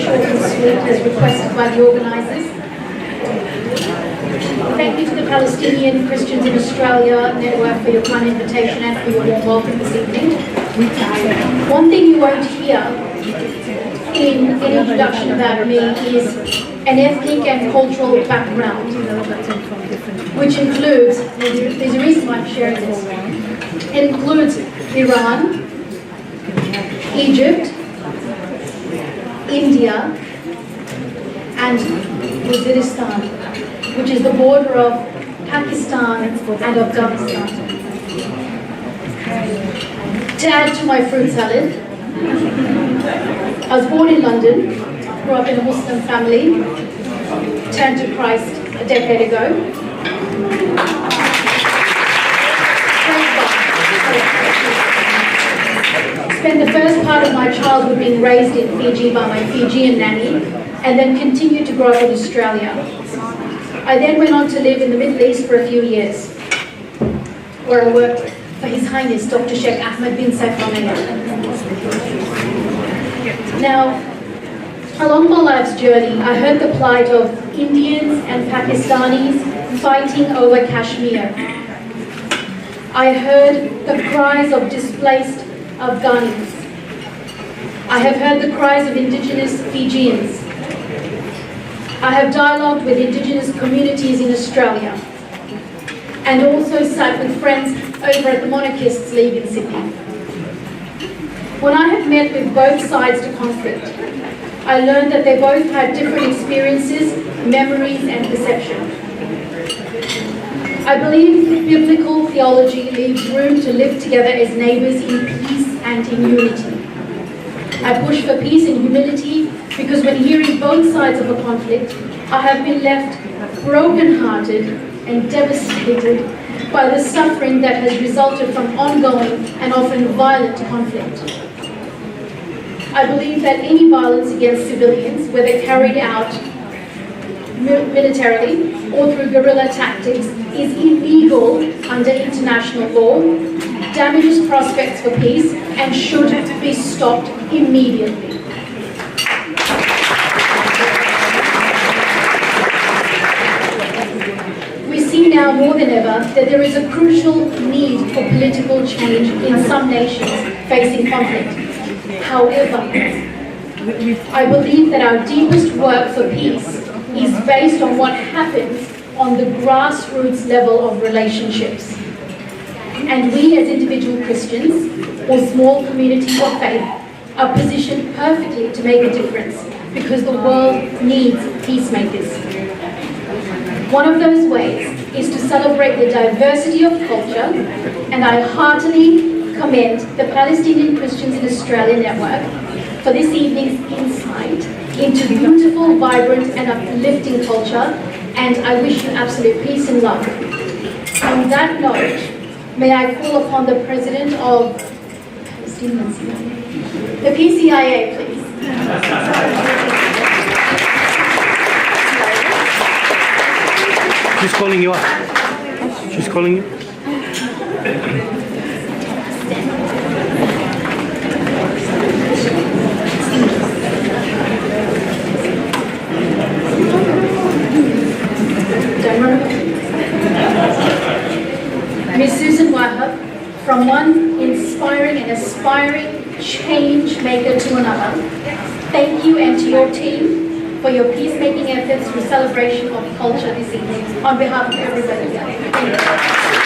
short and sweet as requested by the organisers. Thank you to the Palestinian Christians in Australia Network for your kind invitation and for your warm welcome this evening. One thing you won't hear in an introduction about me is an ethnic and cultural background, which includes, there's a reason why I'm sharing this, it includes Iran, Egypt, India, and Waziristan, which is the border of Pakistan and Afghanistan. To add to my fruit salad, I was born in London, grew up in a Muslim family, turned to Christ a decade ago. Spent the first part of my childhood being raised in Fiji by my Fijian nanny, and then continued to grow up in Australia. I then went on to live in the Middle East for a few years, where I worked for His Highness Dr. Sheikh Ahmed bin Saif Al Nahyan. Now, along my life's journey, I heard the plight of Indians and Pakistanis fighting over Kashmir. I heard the cries of displaced Afghans. I have heard the cries of indigenous Fijians. I have dialogued with indigenous communities in Australia, and also sat with friends over at the Monarchists League in Sydney. When I have met with both sides to conflict, I learned that they both had different experiences, memories, and perception. I believe biblical theology leaves room to live together as neighbours in peace and in unity. I push for peace and humility because when hearing both sides of a conflict, I have been left broken-hearted and devastated by the suffering that has resulted from ongoing and often violent conflict. I believe that any violence against civilians, whether carried out militarily or through guerrilla tactics, is illegal under international law, damages prospects for peace, and should be stopped immediately. We see now more than ever that there is a crucial need for political change in some nations facing conflict. However, I believe that our deepest work for peace is based on what happens on the grassroots level of relationships. And we as individual Christians or small communities of faith are positioned perfectly to make a difference because the world needs peacemakers. One of those ways is to celebrate the diversity of culture, and I heartily commend the Palestinian Christians in Australia Network for this evening's insight into beautiful, vibrant and uplifting culture, and I wish you absolute peace and love. On that note, may I call upon the President of the PCiA, please. She's calling you up. She's calling you. Ms. Susan Wahab, from one inspiring and aspiring change maker to another, thank you and to your team for your peacemaking efforts through celebration of culture this evening. On behalf of everybody here, thank you.